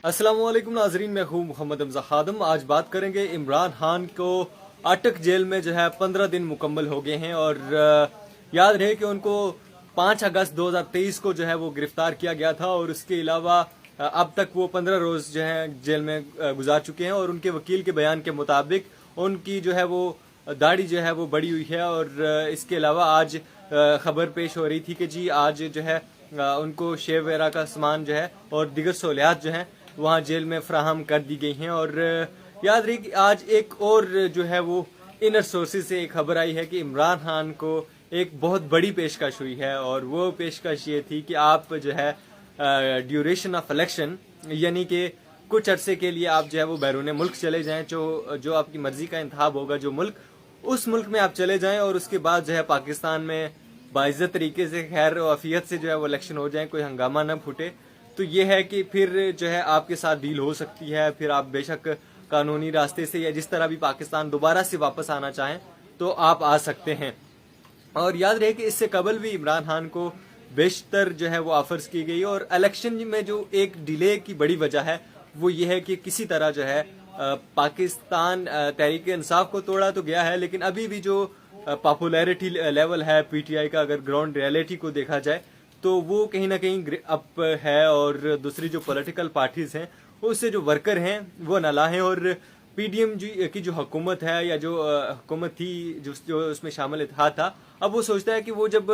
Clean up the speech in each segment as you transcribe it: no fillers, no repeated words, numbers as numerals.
अस्सलाम वालेकुम नाजरीन, मैं हूँ मोहम्मद हमजा खादम। आज बात करेंगे इमरान खान को अटक जेल में जो है 15 दिन मुकम्मल हो गए हैं और याद रहे कि उनको 5 अगस्त 2023 को जो है वो गिरफ्तार किया गया था और उसके अलावा अब तक वो 15 रोज जो है जेल में गुजार चुके हैं और उनके वकील के बयान के मुताबिक उनकी जो है वो दाढ़ी जो है वो बड़ी हुई है और इसके अलावा आज खबर पेश हो रही थी कि जी आज जो है उनको शेव वगैरह का सामान जो है और दीगर सहूलियात जो है वहाँ जेल में फ्राहम कर दी गई हैं। और याद रही कि आज एक और जो है वो इनर सोर्सेज से एक खबर आई है कि इमरान खान को एक बहुत बड़ी पेशकश हुई है और वो पेशकश ये थी कि आप जो है ड्यूरेशन ऑफ इलेक्शन यानी कि कुछ अरसे के लिए आप जो है वो बैरून मुल्क चले जाएं, जो आपकी मर्जी का इंतखाब होगा जो मुल्क, उस मुल्क में आप चले जाएं और उसके बाद जो है पाकिस्तान में बाइज्जत तरीके से खैर वाफियत से जो है वो इलेक्शन हो जाए, कोई हंगामा न फूटे। तो ये है कि फिर जो है आपके साथ डील हो सकती है, फिर आप बेशक कानूनी रास्ते से या जिस तरह भी पाकिस्तान दोबारा से वापस आना चाहें तो आप आ सकते हैं। और याद रहे कि इससे कबल भी इमरान खान को बेशतर जो है वो ऑफर्स की गई और इलेक्शन में जो एक डिले की बड़ी वजह है वो ये है कि किसी तरह जो है पाकिस्तान तहरीक इंसाफ को तोड़ा तो गया है, लेकिन अभी भी जो पॉपुलैरिटी लेवल है पीटीआई का, अगर ग्राउंड रियलिटी को देखा जाए तो वो कहीं ना कहीं अप है और दूसरी जो पॉलिटिकल पार्टीज हैं उससे जो वर्कर हैं वो नाला हैं। और पीडीएम की जो हुकूमत है या जो हुकूमत थी जो उसमें शामिल इत्तेहाद था, अब वो सोचता है कि वो जब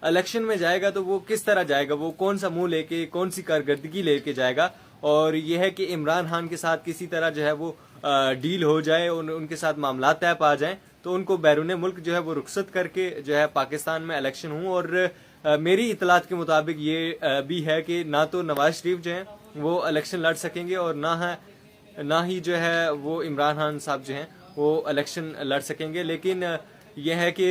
इलेक्शन में जाएगा तो वो किस तरह जाएगा, वो कौन सा मुंह लेके कौन सी कारकर्दगी लेके जाएगा। और ये है कि इमरान खान के साथ किसी तरह जो है वो डील हो जाए, उनके साथ मामला तय पा जाए तो उनको बैरून मुल्क जो है वो रुखसत करके जो है पाकिस्तान में इलेक्शन हूँ। और मेरी इतलात के मुताबिक ये भी है कि ना तो नवाज शरीफ जो है वो इलेक्शन लड़ सकेंगे और ना ही जो है वो इमरान खान साहब जो हैं वो इलेक्शन लड़ सकेंगे। लेकिन यह है कि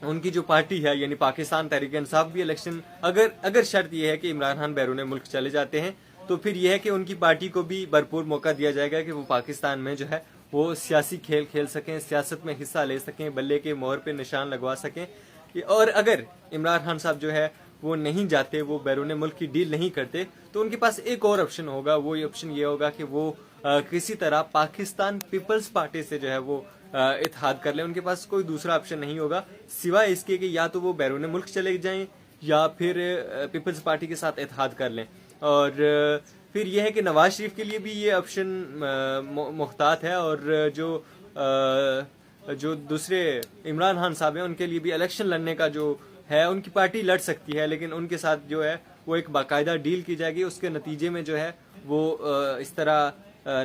उनकी जो पार्टी है यानी पाकिस्तान तहरीक इंसाफ भी इलेक्शन, अगर शर्त यह है कि इमरान खान बैरून मुल्क चले जाते हैं तो फिर यह है कि उनकी पार्टी को भी भरपूर मौका दिया जाएगा कि वो पाकिस्तान में जो है वो सियासी खेल खेल सकें, सियासत में हिस्सा ले सकें, बल्ले के मोहर पे निशान लगवा सकें। और अगर इमरान खान साहब जो है वो नहीं जाते, वो बैरून मुल्क की डील नहीं करते, तो उनके पास एक और ऑप्शन होगा। वो ऑप्शन ये होगा कि वो किसी तरह पाकिस्तान पीपल्स पार्टी से जो है वो इत्तेहाद कर ले। उनके पास कोई दूसरा ऑप्शन नहीं होगा सिवाय इसके कि या तो वो बैरून मुल्क चले जाएं या फिर पीपल्स पार्टी के साथ इत्तेहाद कर लें। और फिर यह है कि नवाज शरीफ के लिए भी ये ऑप्शन मुख्तात है और जो दूसरे इमरान खान साहब हैं उनके लिए भी इलेक्शन लड़ने का जो है, उनकी पार्टी लड़ सकती है लेकिन उनके साथ जो है वो एक बाकायदा डील की जाएगी, उसके नतीजे में जो है वो इस तरह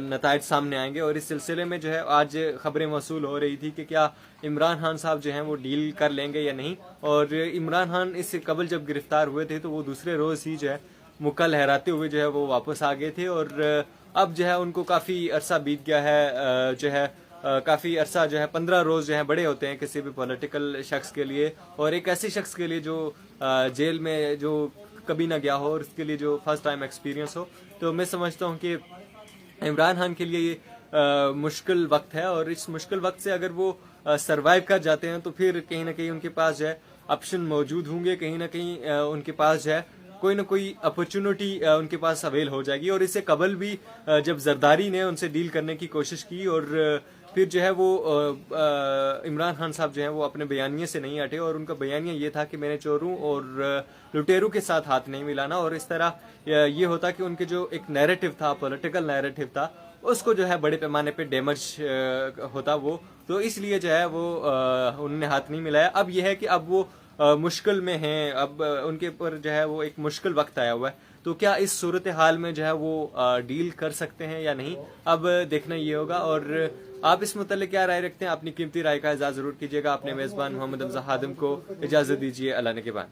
नतायज सामने आएंगे। और इस सिलसिले में जो है आज खबरें मौसूल हो रही थी कि क्या इमरान खान साहब जो हैं वो डील कर लेंगे या नहीं। और इमरान खान इससे कबल जब गिरफ्तार हुए थे तो वो दूसरे रोज ही जो है मुक्का लहराते हुए जो है वो वापस आ गए थे और अब जो है उनको काफ़ी अरसा बीत गया है, जो है काफ़ी अरसा जो है 15 रोज़ जो है बड़े होते हैं किसी भी पॉलिटिकल शख्स के लिए और एक ऐसे शख्स के लिए जो जेल में जो कभी ना गया हो और उसके लिए जो फर्स्ट टाइम एक्सपीरियंस हो। तो मैं समझता हूँ कि इमरान खान के लिए ये मुश्किल वक्त है और इस मुश्किल वक्त से अगर वो सरवाइव कर जाते हैं तो फिर कहीं ना कहीं उनके पास जो है ऑप्शन मौजूद होंगे, कहीं ना कहीं उनके पास जो है कोई ना कोई अपॉर्चुनिटी उनके पास अवेल हो जाएगी। और इससे कबल भी जब जरदारी ने उनसे डील करने की कोशिश की और फिर जो है वो इमरान खान साहब जो है वो अपने बयानिए से नहीं हटे और उनका बयानिया ये था कि मैंने चोरों और लुटेरों के साथ हाथ नहीं मिलाना। और इस तरह ये होता कि उनके जो एक नैरेटिव था, पॉलिटिकल नैरेटिव था, उसको जो है बड़े पैमाने पे डैमेज होता वो, तो इसलिए जो है वो उन्होंने हाथ नहीं मिलाया। अब यह है कि अब वो मुश्किल में हैं, अब उनके ऊपर जो है वो एक मुश्किल वक्त आया हुआ है। तो क्या इस सूरत हाल में जो है वो डील कर सकते हैं या नहीं, अब देखना ये होगा। और आप इस मुतालिक क्या राय रखते हैं, अपनी कीमती राय का इज़हार जरूर कीजिएगा। अपने मेज़बान मोहम्मद हमजा खादिम को इजाज़त दीजिए, अल्लाह ने के बाद।